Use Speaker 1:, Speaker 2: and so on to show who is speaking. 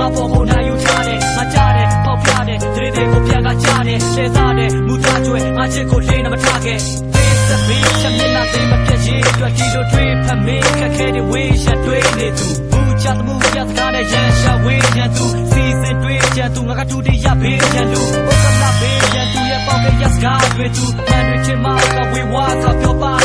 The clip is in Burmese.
Speaker 1: ငါပေါ်ဖို့နိုင်ယူထားတယ်ငါကြားတယ်ဖောက်ပြတယ်ဒရေတွေကိုပြန်ကကြားတယ်လှည့်စားတယ်မူသားကျွဲငါချစ်ကိုလေးနဲ့မထားခဲ့စပင်းချက်မျက်နှာသိမပြတ်ရေးအတွက်ဒီလိုတွေးဖက်မေးခက်ခဲတဲ့ဝေးရက်တွေးနေသူဘူးချမှုပြတ်ကားတဲ့ရန်ရှာဝေးရန်သူစီစဉ်တွေးချန်သူငါကတူတရဘေးရန်လူဥက္ကဋ္ဌဘေးရန်သူရဲ့ပေါက်ကရစကားတွေသူမှန်တွေချင်မှကဝေဝါကပြောပါ